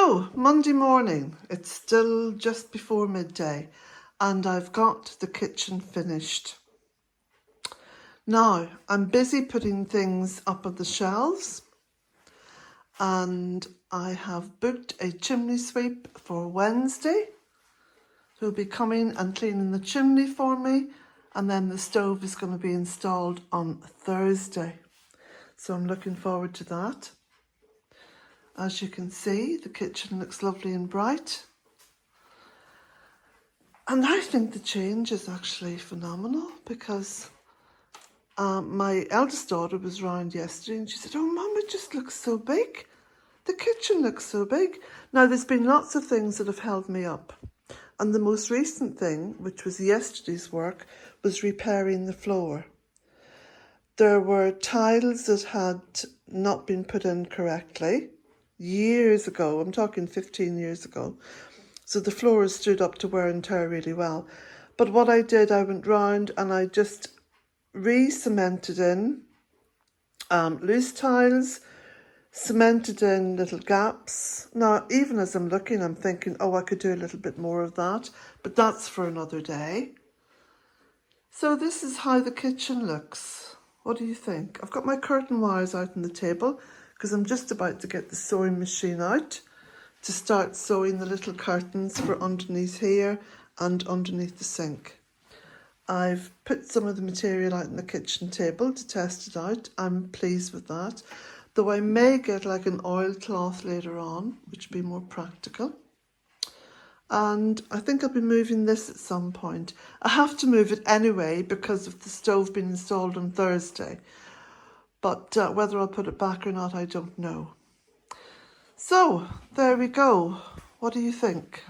So, Monday morning, it's still just before midday, and I've got the kitchen finished. Now, I'm busy putting things up on the shelves, and I have booked a chimney sweep for Wednesday, who'll be coming and cleaning the chimney for me, and then the stove is going to be installed on Thursday. So I'm looking forward to that. As you can see, the kitchen looks lovely and bright. And I think the change is actually phenomenal because my eldest daughter was round yesterday and she said, "Oh, Mum, it just looks so big. The kitchen looks so big." Now, there's been lots of things that have held me up. And the most recent thing, which was yesterday's work, was repairing the floor. There were tiles that had not been put in correctly years ago. I'm talking 15 years ago. So the floor stood up to wear and tear really well. But what I did, I went round and I just re-cemented in loose tiles, cemented in little gaps. Now, even as I'm looking, I'm thinking, oh, I could do a little bit more of that, but that's for another day. So this is how the kitchen looks. What do you think? I've got my curtain wires out on the table because I'm just about to get the sewing machine out to start sewing the little curtains for underneath here and underneath the sink. I've put some of the material out on the kitchen table to test it out. I'm pleased with that, though I may get like an oilcloth later on, which would be more practical. And I think I'll be moving this at some point. I have to move it anyway because of the stove being installed on Thursday. But whether I'll put it back or not, I don't know. So, there we go. What do you think?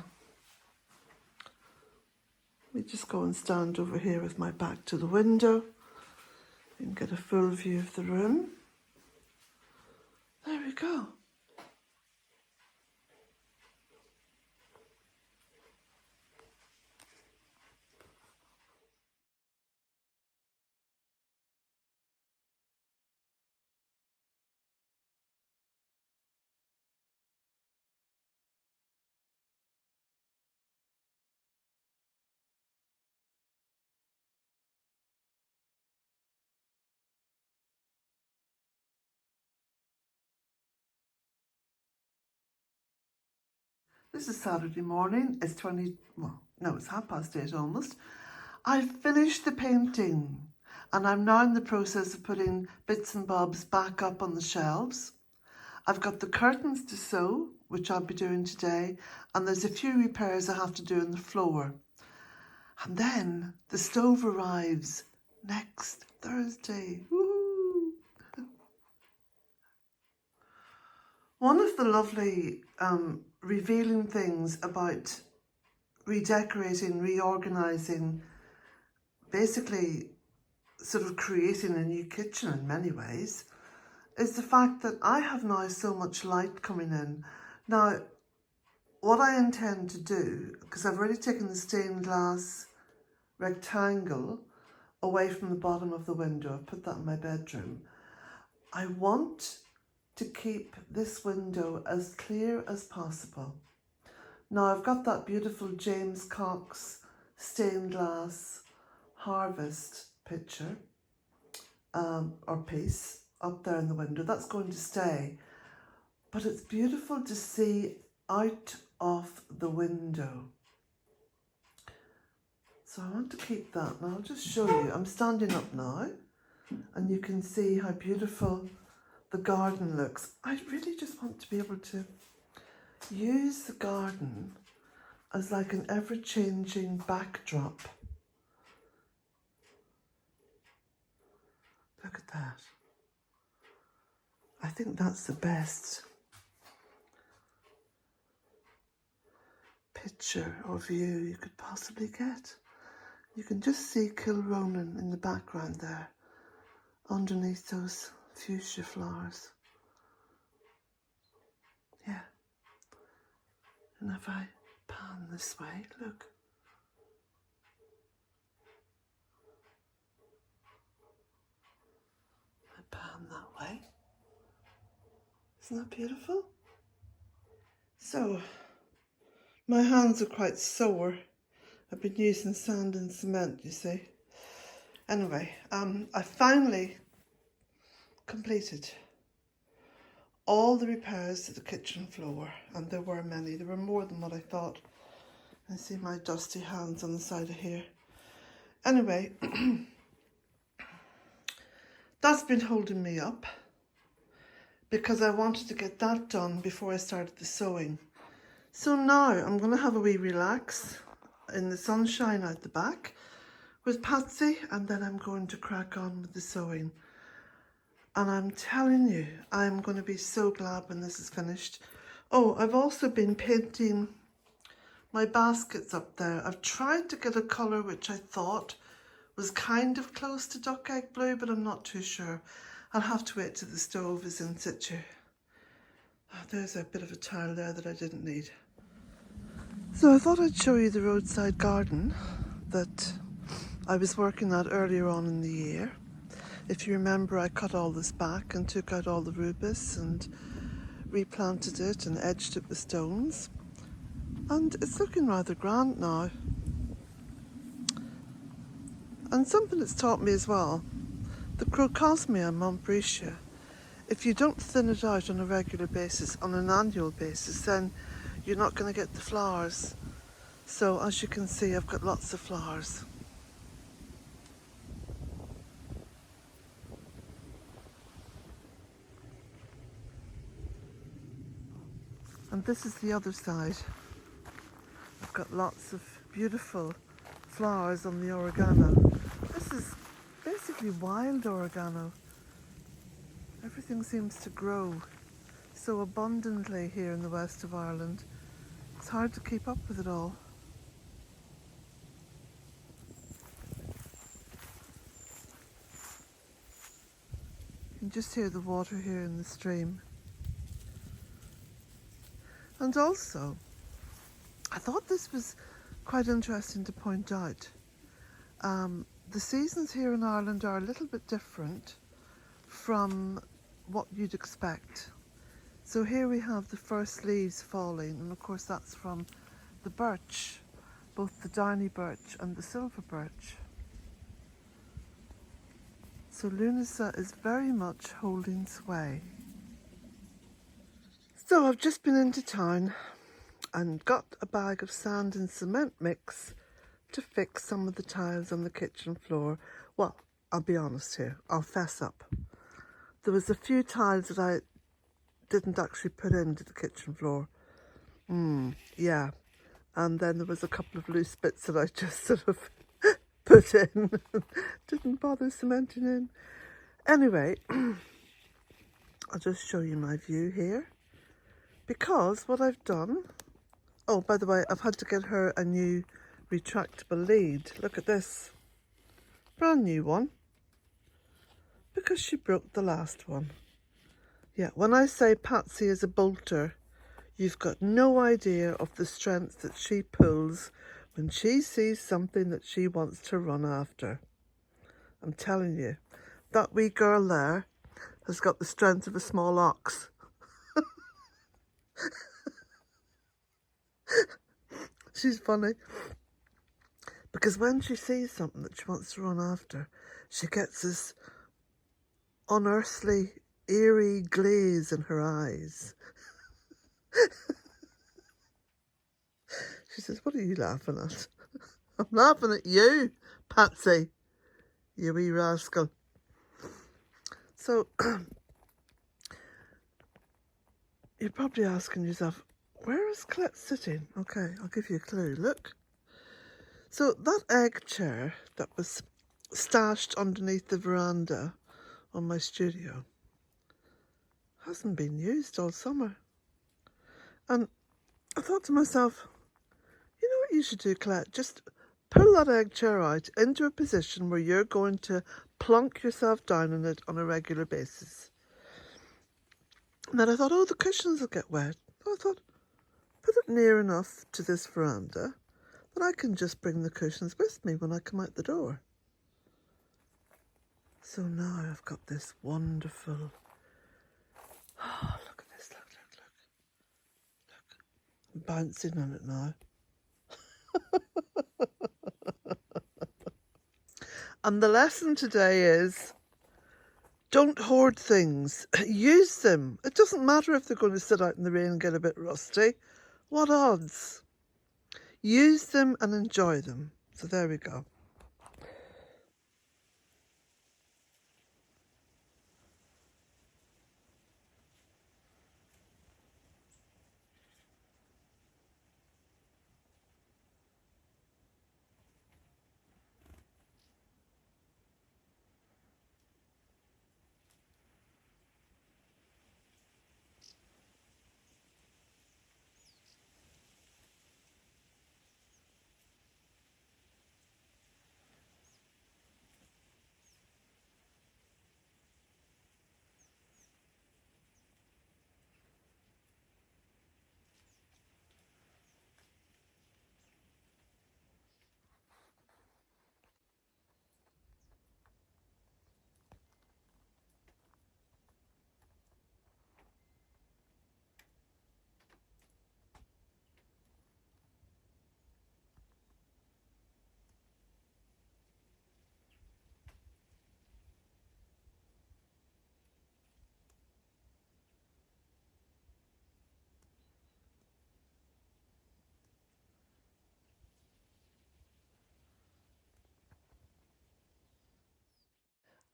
Let me just go and stand over here with my back to the window and get a full view of the room. There we go. This is Saturday morning. It's it's 8:30 almost. I've finished the painting and I'm now in the process of putting bits and bobs back up on the shelves. I've got the curtains to sew, which I'll be doing today, and there's a few repairs I have to do on the floor. And then the stove arrives next Thursday. Woo! One of the lovely revealing things about redecorating, reorganising, basically sort of creating a new kitchen in many ways, is the fact that I have now so much light coming in. Now, what I intend to do, because I've already taken the stained glass rectangle away from the bottom of the window, I've put that in my bedroom. I want to keep this window as clear as possible. Now I've got that beautiful James Cox stained glass harvest picture or piece up there in the window. That's going to stay, but it's beautiful to see out of the window. So I want to keep that, and I'll just show you. I'm standing up now and you can see how beautiful the garden looks. I really just want to be able to use the garden as like an ever-changing backdrop. Look at that. I think that's the best picture or view you could possibly get. You can just see Kilronan in the background there, underneath those fuchsia flowers. Yeah. And if I pan this way, look. I pan that way. Isn't that beautiful? So, my hands are quite sore. I've been using sand and cement, you see. Anyway, I finally completed all the repairs to the kitchen floor, and there were many. There were more than what I thought. I see my dusty hands on the side of here. Anyway, that's been holding me up because I wanted to get that done before I started the sewing. So now I'm going to have a wee relax in the sunshine out the back with Patsy, and then I'm going to crack on with the sewing. And I'm telling you, I'm going to be so glad when this is finished. Oh, I've also been painting my baskets up there. I've tried to get a colour which I thought was kind of close to duck egg blue, but I'm not too sure. I'll have to wait till the stove is in situ. Oh, there's a bit of a tile there that I didn't need. So I thought I'd show you the roadside garden that I was working at earlier on in the year. If you remember, I cut all this back and took out all the rubus and replanted it and edged it with stones. And it's looking rather grand now. And something it's taught me as well, the Crocosmia montbretia, if you don't thin it out on a regular basis, on an annual basis, then you're not going to get the flowers. So as you can see, I've got lots of flowers. And this is the other side. I've got lots of beautiful flowers on the oregano. This is basically wild oregano. Everything seems to grow so abundantly here in the west of Ireland. It's hard to keep up with it all. You can just hear the water here in the stream. And also, I thought this was quite interesting to point out. The seasons here in Ireland are a little bit different from what you'd expect. So here we have the first leaves falling, and of course that's from the birch, both the downy birch and the silver birch. So Lunasa is very much holding sway. So I've just been into town and got a bag of sand and cement mix to fix some of the tiles on the kitchen floor. Well, I'll be honest here, I'll fess up. There was a few tiles that I didn't actually put into the kitchen floor. Yeah. And then there was a couple of loose bits that I just sort of put in. Didn't bother cementing in. Anyway, I'll just show you my view here. Because what I've done... Oh, by the way, I've had to get her a new retractable lead. Look at this. Brand new one. Because she broke the last one. Yeah, when I say Patsy is a bolter, you've got no idea of the strength that she pulls when she sees something that she wants to run after. I'm telling you, that wee girl there has got the strength of a small ox. She's funny. Because when she sees something that she wants to run after, she gets this unearthly, eerie glaze in her eyes. She says, "What are you laughing at?" "I'm laughing at you, Patsy, you wee rascal." So, you're probably asking yourself, where is Colette sitting? Okay, I'll give you a clue. Look. So that egg chair that was stashed underneath the veranda on my studio hasn't been used all summer. And I thought to myself, you know what you should do, Colette? Just pull that egg chair out into a position where you're going to plunk yourself down in it on a regular basis. And then I thought, oh, the cushions will get wet. So I thought, put it near enough to this veranda that I can just bring the cushions with me when I come out the door. So now I've got this wonderful... Oh, look at this, look. I'm bouncing on it now. And the lesson today is, don't hoard things. Use them. It doesn't matter if they're going to sit out in the rain and get a bit rusty. What odds? Use them and enjoy them. So there we go.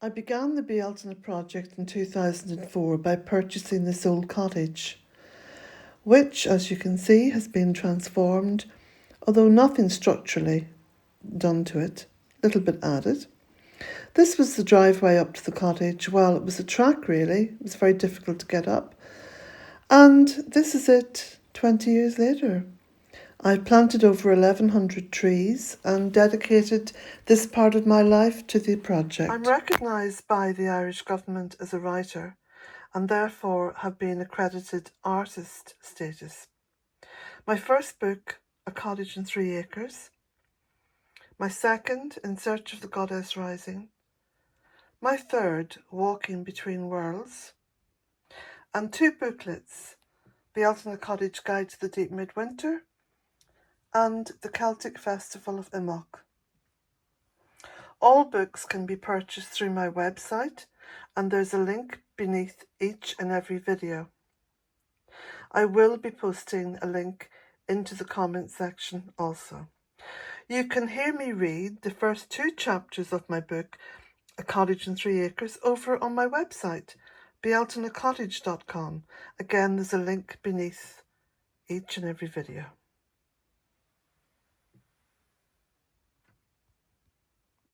I began the Bealtaine project in 2004 by purchasing this old cottage, which, as you can see, has been transformed, although nothing structurally done to it, a little bit added. This was the driveway up to the cottage. Well, it was a track really, it was very difficult to get up. And this is it 20 years later. I've planted over 1,100 trees and dedicated this part of my life to the project. I'm recognised by the Irish government as a writer and therefore have been accredited artist status. My first book, A Cottage in 3 Acres. My second, In Search of the Goddess Rising. My third, Walking Between Worlds. And 2 booklets, Bealtaine Cottage Guide to the Deep Midwinter and the Celtic Festival of Immock. All books can be purchased through my website, and there's a link beneath each and every video. I will be posting a link into the comment section also. You can hear me read the first 2 chapters of my book, A Cottage in 3 Acres, over on my website, bealtainecottage.com. Again, there's a link beneath each and every video.